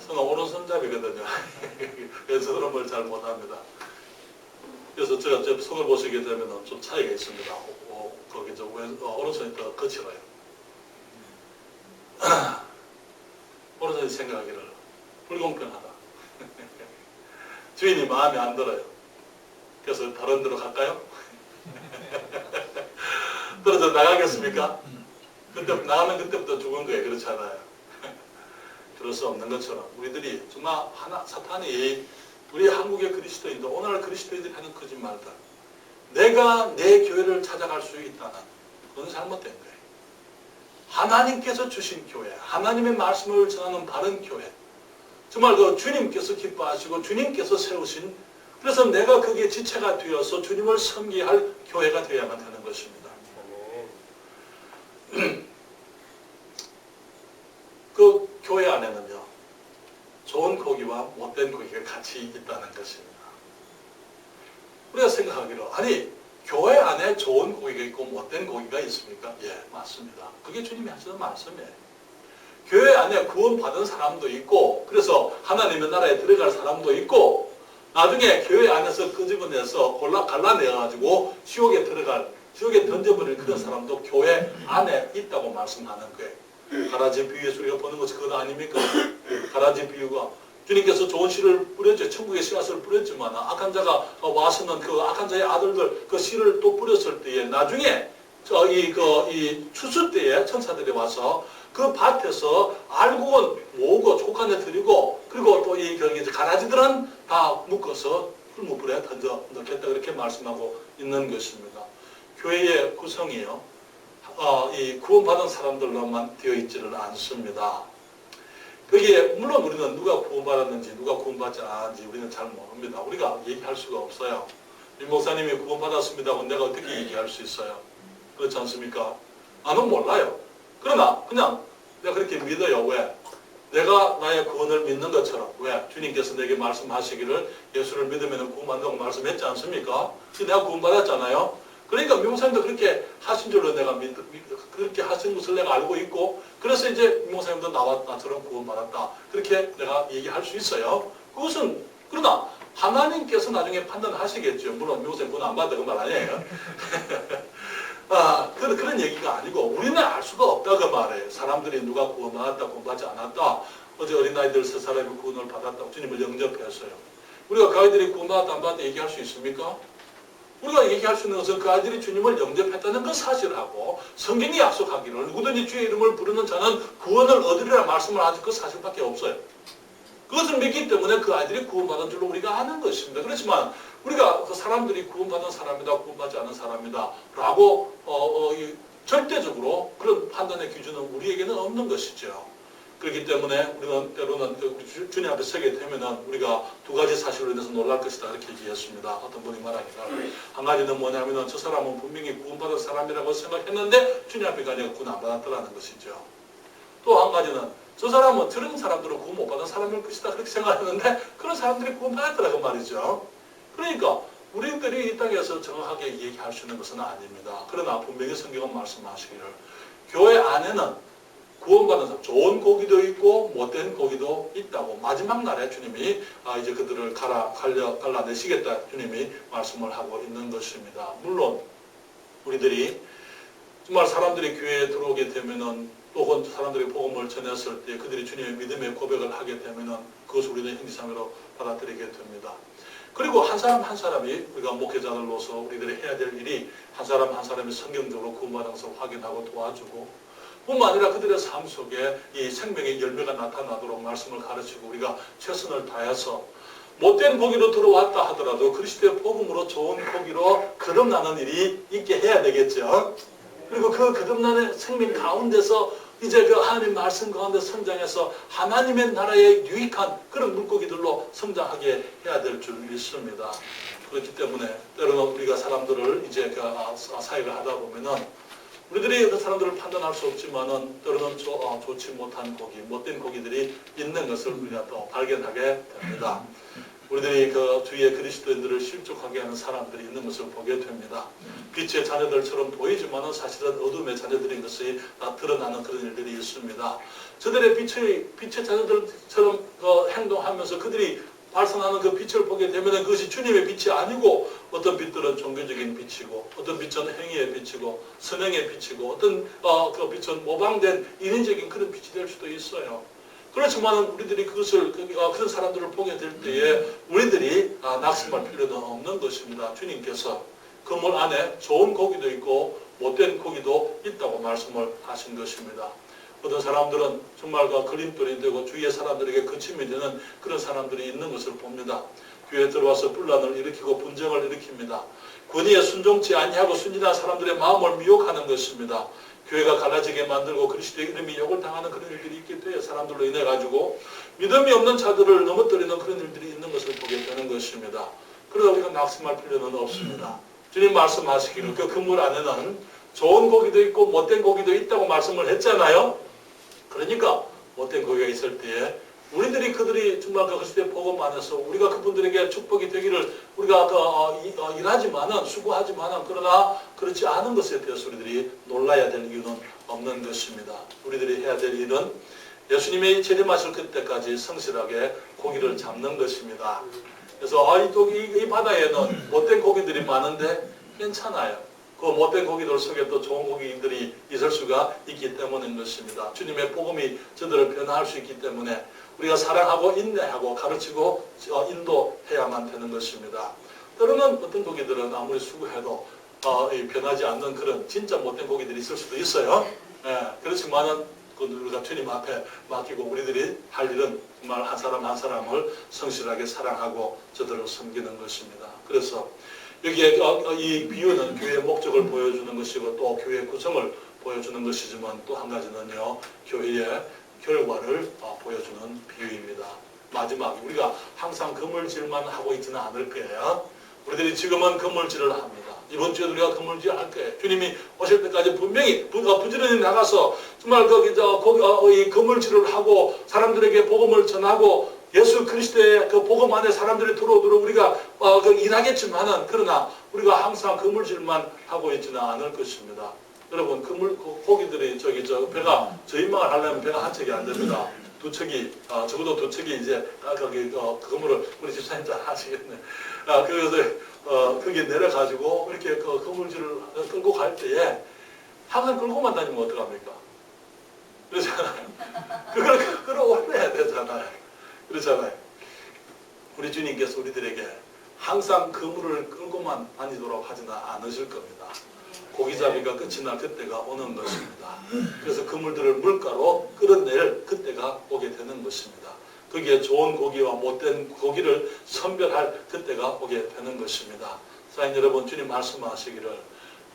저는 오른손잡이거든요. 왼손을 잘 못합니다. 그래서 제가 제 손을 보시게 되면 좀 차이가 있습니다. 거기 오른손이 더 거칠어요. 오른손이 생각하기를 불공평하다. 주인이 마음에 안 들어요. 그래서 다른 데로 갈까요? 떨어져 나가겠습니까? 그때 나가면 그때부터 죽은 거예요. 그렇지 않아요? 그럴 수 없는 것처럼 우리들이 정말 사탄이 우리 한국의 그리스도인들, 오늘날 그리스도인들이 하는 거짓말들, 내가 내 교회를 찾아갈 수 있다는 그건 잘못된 거예요. 하나님께서 주신 교회, 하나님의 말씀을 전하는 바른 교회, 정말 그 주님께서 기뻐하시고 주님께서 세우신 그래서 내가 거기에 지체가 되어서 주님을 섬기할 교회가 되어야만 되는 것입니다. 그 교회 안에는요, 좋은 고기와 못된 고기가 같이 있다는 것입니다. 우리가 생각하기로, 아니 교회 안에 좋은 고기가 있고 못된 고기가 있습니까? 예, 맞습니다. 그게 주님이 하시는 말씀이에요. 교회 안에 구원받은 사람도 있고, 그래서 하나님의 나라에 들어갈 사람도 있고, 나중에 교회 안에서 끄집어내서 갈라내가지고 지옥에 던져버릴 그런 사람도 교회 안에 있다고 말씀하는 거예요. 가라지 비유에서 우리가 보는 것이 그거 아닙니까? 가라지 비유가 주님께서 좋은 씨를 뿌렸죠. 천국의 씨앗을 뿌렸지만 악한 자가 와서는 그 악한 자의 아들들 그 씨를 또 뿌렸을 때에 나중에 이 추수 때에 천사들이 와서 그 밭에서 알곡은 모으고 촉간에 들이고, 그리고 또 이 가라지들은 다 묶어서 풀무불에 던져 넣겠다, 그렇게 말씀하고 있는 것입니다. 교회의 구성이요, 이 구원받은 사람들로만 되어 있지를 않습니다. 거기에 물론 우리는 누가 구원받았는지 누가 구원받지 않았는지 우리는 잘 모릅니다. 우리가 얘기할 수가 없어요. 이 목사님이 구원받았습니다고 내가 어떻게 얘기할 수 있어요? 그렇지 않습니까? 나는 몰라요. 그러나 그냥 내가 그렇게 믿어요. 왜? 내가 나의 구원을 믿는 것처럼. 왜? 주님께서 내게 말씀하시기를 예수를 믿으면 구원받는다고 말씀했지 않습니까? 내가 구원받았잖아요. 그러니까 미목사님도 그렇게 하신 줄로 내가 그렇게 하신 것을 내가 알고 있고, 그래서 이제 미목사님도 나처럼 구원받았다, 그렇게 내가 얘기할 수 있어요. 그것은, 그러나 하나님께서 나중에 판단하시겠죠. 물론 미목사님 구원 안 받았다 그 말 아니에요. 그런 얘기가 아니고 우리는 알 수가 없다 그 말이에요. 사람들이 누가 구원받았다 구원받지 않았다, 어제 어린아이들 3사람이 구원을 받았다고 주님을 영접했어요. 우리가 그 아이들이 구원받았다 안 받았다 얘기할 수 있습니까? 우리가 얘기할 수 있는 것은 그 아이들이 주님을 영접했다는 그 사실하고 성경이 약속하기를 누구든지 주의 이름을 부르는 자는 구원을 얻으리라 말씀을 하는 그 사실밖에 없어요. 그것을 믿기 때문에 그 아이들이 구원받은 줄로 우리가 아는 것입니다. 그렇지만 우리가 그 사람들이 구원받은 사람이다 구원받지 않은 사람이다 라고 절대적으로 그런 판단의 기준은 우리에게는 없는 것이죠. 그렇기 때문에 우리는 때로는 주님 앞에 서게 되면은 우리가 두 가지 사실로 인해서 놀랄 것이다, 이렇게 얘기했습니다. 어떤 분이 말하기를, 한 가지는 뭐냐면은 저 사람은 분명히 구원받은 사람이라고 생각했는데 주님 앞에 가니까 구원 안 받았더라는 것이죠. 또 한 가지는 저 사람은 저런 사람들은 구원 못 받은 사람일 것이다, 그렇게 생각했는데 그런 사람들이 구원 받았더라고 말이죠. 그러니까 우리들이 이 땅에서 정확하게 얘기할 수 있는 것은 아닙니다. 그러나 분명히 성경은 말씀하시기를 교회 안에는 구원받은 사람, 좋은 고기도 있고 못된 고기도 있다고 마지막 날에 주님이 이제 그들을 갈라내시겠다 주님이 말씀을 하고 있는 것입니다. 물론 우리들이 정말 사람들이 교회에 들어오게 되면은, 또 사람들이 복음을 전했을 때 그들이 주님의 믿음의 고백을 하게 되면은 그것을 우리는 형제자매로 받아들이게 됩니다. 그리고 한 사람 한 사람이 우리가 목회자들로서 우리들이 해야 될 일이 한 사람 한 사람이 성경적으로 구원받은 것을 확인하고 도와주고, 뿐만 아니라 그들의 삶 속에 이 생명의 열매가 나타나도록 말씀을 가르치고 우리가 최선을 다해서 못된 고기로 들어왔다 하더라도 그리스도의 복음으로 좋은 고기로 거듭나는 일이 있게 해야 되겠죠. 그리고 그 거듭나는 생명 가운데서 이제 그 하나님 말씀 가운데 성장해서 하나님의 나라에 유익한 그런 물고기들로 성장하게 해야 될 줄 믿습니다. 그렇기 때문에 때로는 우리가 사람들을 이제 사역을 하다 보면은 우리들이 그 사람들을 판단할 수 없지만은 때로는 좋지 못한 고기, 못된 고기들이 있는 것을 우리가 또 발견하게 됩니다. 우리들이 그 주위의 그리스도인들을 실족하게 하는 사람들이 있는 것을 보게 됩니다. 빛의 자녀들처럼 보이지만은 사실은 어둠의 자녀들인 것이 다 드러나는 그런 일들이 있습니다. 저들의 빛의 자녀들처럼 행동하면서 그들이 발산하는 그 빛을 보게 되면 그것이 주님의 빛이 아니고, 어떤 빛들은 종교적인 빛이고, 어떤 빛은 행위의 빛이고, 선행의 빛이고, 어떤 그 빛은 모방된 인위적인 그런 빛이 될 수도 있어요. 그렇지만 우리들이 그것을 그런 사람들을 보게 될 때에 우리들이 낙심할 필요는 없는 것입니다. 주님께서 그물 안에 좋은 고기도 있고 못된 고기도 있다고 말씀을 하신 것입니다. 어떤 사람들은 정말 그림돌이 되고 주위의 사람들에게 거침이 되는 그런 사람들이 있는 것을 봅니다. 교회에 들어와서 분란을 일으키고 분쟁을 일으킵니다. 권위에 순종치 아니하고 순진한 사람들의 마음을 미혹하는 것입니다. 교회가 갈라지게 만들고 그리스도의 이름이 욕을 당하는 그런 일들이 있게 돼요. 사람들로 인해 가지고 믿음이 없는 자들을 넘어뜨리는 그런 일들이 있는 것을 보게 되는 것입니다. 그러다 우리가 낙심할 필요는 없습니다. 주님 말씀하시기를 그 그물 안에는 좋은 고기도 있고 못된 고기도 있다고 말씀을 했잖아요. 그러니까 못된 고기가 있을 때에 그들이 정말 그 그리스도의 복음 안에서 우리가 그분들에게 축복이 되기를 우리가 일하지만은 수고하지만은 그러나 그렇지 않은 것에 대해서 우리들이 놀라야 될 이유는 없는 것입니다. 우리들이 해야 될 일은 예수님이 재림하실 그때까지 성실하게 고기를 잡는 것입니다. 그래서 이 바다에는 못된 고기들이 많은데 괜찮아요. 그 못된 고기들 속에 또 좋은 고기들이 있을 수가 있기 때문인 것입니다. 주님의 복음이 저들을 변화할 수 있기 때문에 우리가 사랑하고 인내하고 가르치고 인도해야만 되는 것입니다. 때로는 어떤 고기들은 아무리 수고해도 변하지 않는 그런 진짜 못된 고기들이 있을 수도 있어요. 그렇지만은 우리가 주님 앞에 맡기고 우리들이 할 일은 정말 한 사람 한 사람을 성실하게 사랑하고 저들을 섬기는 것입니다. 그래서 여기에 이 비유는 교회의 목적을 보여주는 것이고 또 교회의 구성을 보여주는 것이지만 또 한 가지는요, 교회의 결과를 보여주는 비유입니다. 마지막, 우리가 항상 그물질만 하고 있지는 않을 거예요. 우리들이 지금은 그물질을 합니다. 이번 주에 우리가 그물질 할 거예요. 주님이 오실 때까지 분명히 부지런히 나가서 정말 이 그물질을 하고 사람들에게 복음을 전하고 예수 그리스도의 그 복음 안에 사람들이 들어오도록 우리가 일하겠지만은 그러나 우리가 항상 그물질만 하고 있지는 않을 것입니다. 여러분 고기들이 배가 저인망을 하려면 배가 한 척이 안 됩니다. 두 척이 적어도 두 척이 이제 거기 그물을 우리 집사님 잘 하시겠네. 그래서 거기 내려가지고 이렇게 그 그물질을 끌고 갈 때에 항상 끌고만 다니면 어떡합니까? 그렇잖아요. 그걸 끌어올려야 되잖아요. 그렇잖아요. 우리 주님께서 우리들에게 항상 그물을 끌고만 다니도록 하지는 않으실 겁니다. 고기잡이가 끝이 날 그때가 오는 것입니다. 그래서 그물들을 물가로 끌어낼 그때가 오게 되는 것입니다. 거기에 좋은 고기와 못된 고기를 선별할 그때가 오게 되는 것입니다. 사랑하는 여러분, 주님 말씀하시기를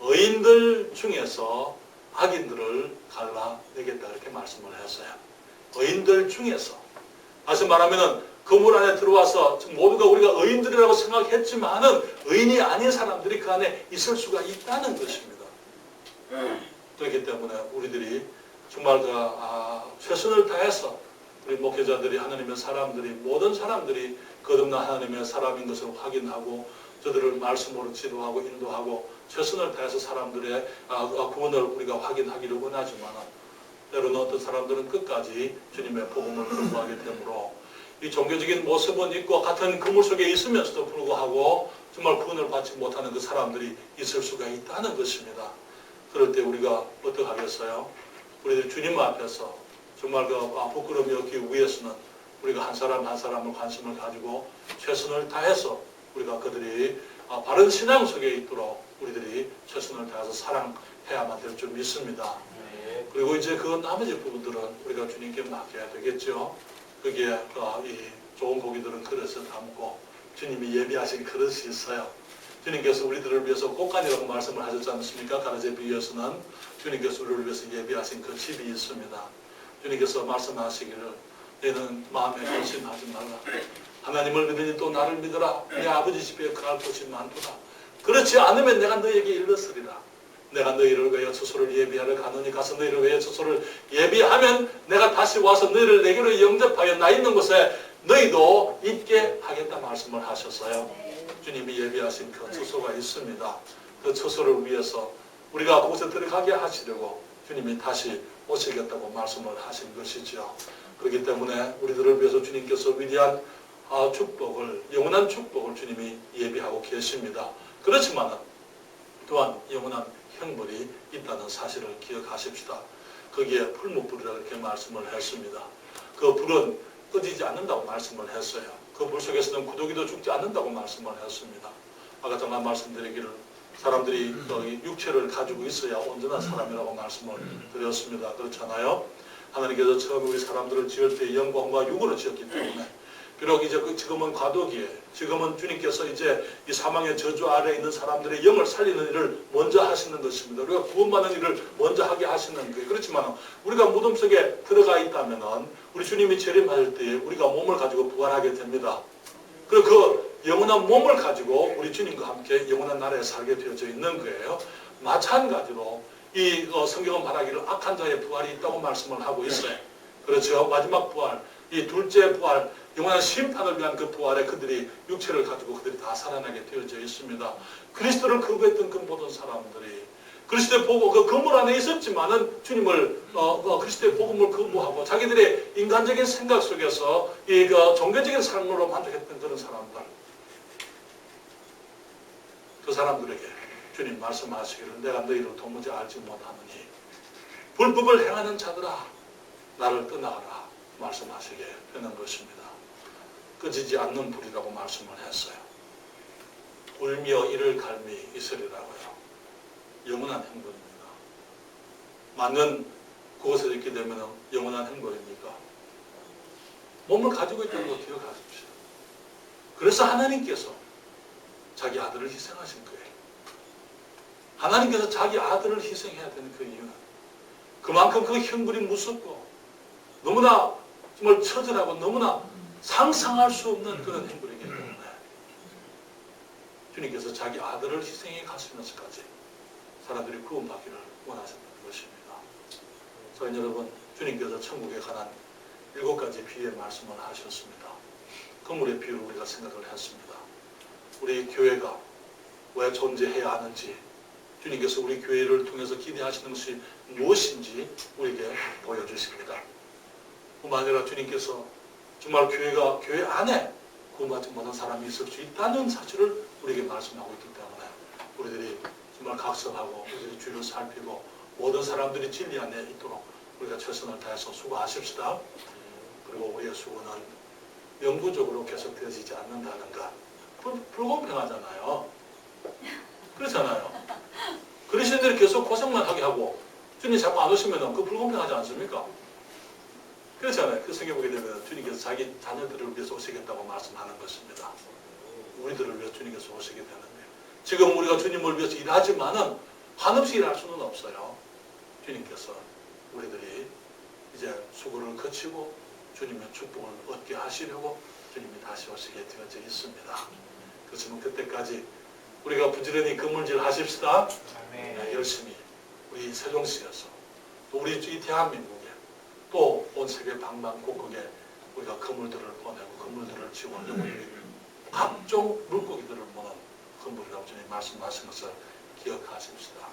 의인들 중에서 악인들을 갈라내겠다 이렇게 말씀을 했어요. 의인들 중에서. 다시 말하면은 그물 안에 들어와서 모두가 우리가 의인들이라고 생각했지만은 의인이 아닌 사람들이 그 안에 있을 수가 있다는 것입니다. 그렇기 때문에 우리들이 정말 최선을 다해서 우리 목회자들이 하나님의 사람들이 모든 사람들이 거듭난 하나님의 사람인 것을 확인하고 저들을 말씀으로 지도하고 인도하고 최선을 다해서 사람들의 구원을 우리가 확인하기를 원하지만 때로는 어떤 사람들은 끝까지 주님의 복음을 거부하게 되므로 이 종교적인 모습은 있고 같은 그물 속에 있으면서도 불구하고 정말 구원을 받지 못하는 그 사람들이 있을 수가 있다는 것입니다. 그럴 때 우리가 어떻게 하겠어요? 우리들 주님 앞에서 정말 부끄러움이 없기 위해서는 우리가 한 사람 한 사람을 관심을 가지고 최선을 다해서 우리가 그들이 바른 신앙 속에 있도록 우리들이 최선을 다해서 사랑해야만 될 줄 믿습니다. 그리고 이제 그 나머지 부분들은 우리가 주님께 맡겨야 되겠죠. 거기에 이 좋은 고기들은 그릇에 담고 주님이 예비하신 그릇이 있어요. 주님께서 우리들을 위해서 꽃간이라고 말씀을 하셨지 않습니까? 가라제 비유에서는 주님께서 우리를 위해서 예비하신 그 집이 있습니다. 주님께서 말씀하시기를 너희는 마음에 결심하지 말라. 하나님을 믿으니 또 나를 믿어라. 내 아버지 집에 갈 곳이 많도다. 그렇지 않으면 내가 너희에게 일렀으리라. 내가 너희를 위하여 처소를 예비하러 가노니 가서 너희를 위하여 처소를 예비하면 내가 다시 와서 너희를 내게로 영접하여 나 있는 곳에 너희도 있게 하겠다 말씀을 하셨어요. 주님이 예비하신 그 처소가 있습니다. 그 처소를 위해서 우리가 그곳에 들어가게 하시려고 주님이 다시 오시겠다고 말씀을 하신 것이죠. 그렇기 때문에 우리들을 위해서 주님께서 위대한 축복을, 영원한 축복을 주님이 예비하고 계십니다. 그렇지만 또한 영원한 형벌이 있다는 사실을 기억하십시다. 거기에 풀무불이라 이렇게 말씀을 했습니다. 그 불은 꺼지지 않는다고 말씀을 했어요. 그 불 속에서는 구더기도 죽지 않는다고 말씀을 했습니다. 아까 잠깐 말씀드리기를 사람들이 육체를 가지고 있어야 온전한 사람이라고 말씀을 드렸습니다. 그렇잖아요. 하나님께서 처음 우리 사람들을 지을 때 영광과 육으로 지었기 때문에 비록 이제 지금은 과도기에 지금은 주님께서 이제 이 사망의 저주 아래에 있는 사람들의 영을 살리는 일을 먼저 하시는 것입니다. 우리가 구원받는 일을 먼저 하게 하시는 거예요. 그렇지만 우리가 무덤 속에 들어가 있다면 우리 주님이 재림하실 때에 우리가 몸을 가지고 부활하게 됩니다. 그리고 그 영원한 몸을 가지고 우리 주님과 함께 영원한 나라에 살게 되어져 있는 거예요. 마찬가지로 이 성경은 말하기를 악한 자의 부활이 있다고 말씀을 하고 있어요. 그렇죠. 마지막 부활, 이 둘째 부활, 영원한 심판을 위한 그 부활에 그들이 육체를 가지고 그들이 다 살아나게 되어져 있습니다. 그리스도를 거부했던 그 모든 사람들이 그리스도의 복음, 그 건물 안에 있었지만은 주님을, 그리스도의 복음을 거부하고 자기들의 인간적인 생각 속에서 이 종교적인 삶으로 만족했던 그런 사람들. 그 사람들에게 주님 말씀하시기를 내가 너희를 도무지 알지 못하느니 불법을 행하는 자들아 나를 떠나가라 말씀하시게 되는 것입니다. 꺼지지 않는 불이라고 말씀을 했어요. 울며 이를 갈미 있으리라고요. 영원한 행복입니다. 맞는 그곳에 있게 되면 영원한 행복입니까? 몸을 가지고 있다는 거 기억하십시오. 그래서 하나님께서 자기 아들을 희생하신 거예요. 하나님께서 자기 아들을 희생해야 되는 그 이유는 그만큼 그 형벌이 무섭고 너무나 정말 처절하고 너무나 상상할 수 없는 그런 행벌이기 때문에 주님께서 자기 아들을 희생해 가시면서까지 사람들이 구원받기를 원하셨던 것입니다. 저희 여러분, 주님께서 천국에 관한 7가지 비유의 말씀을 하셨습니다. 건물의 비유를 우리가 생각을 했습니다. 우리 교회가 왜 존재해야 하는지 주님께서 우리 교회를 통해서 기대하시는 것이 무엇인지 우리에게 보여주십니다. 뿐만 아니라 주님께서 정말 교회 안에 구원받지 못한 사람이 있을 수 있다는 사실을 우리에게 말씀하고 있기 때문에 우리들이 정말 각성하고 우리들이 주를 살피고 모든 사람들이 진리 안에 있도록 우리가 최선을 다해서 수고하십시다. 그리고 우리의 수고는 영구적으로 계속되어지지 않는다는 것. 불공평하잖아요. 그렇잖아요. 그리스도인들이 계속 고생만 하게 하고 주님 자꾸 안 오시면 그 불공평하지 않습니까? 그렇잖아요. 그 성경 보게 되면 주님께서 자기 자녀들을 위해서 오시겠다고 말씀하는 것입니다. 우리들을 위해서 주님께서 오시게 되는 거예요. 지금 우리가 주님을 위해서 일하지만은 한없이 일할 수는 없어요. 주님께서 우리들이 이제 수고를 거치고 주님의 축복을 얻게 하시려고 주님이 다시 오시게 되어져 있습니다. 그렇지만 그때까지 우리가 부지런히 건물질 하십시다. 네, 열심히 우리 세종시에서 또 우리 이 대한민국에 또 온 세계 방방곡곡에 우리가 건물들을 보내고 건물들을 지원하고 각종 물고기들을 모는 건물이라고 주님 말씀하신 것을 기억하십시다.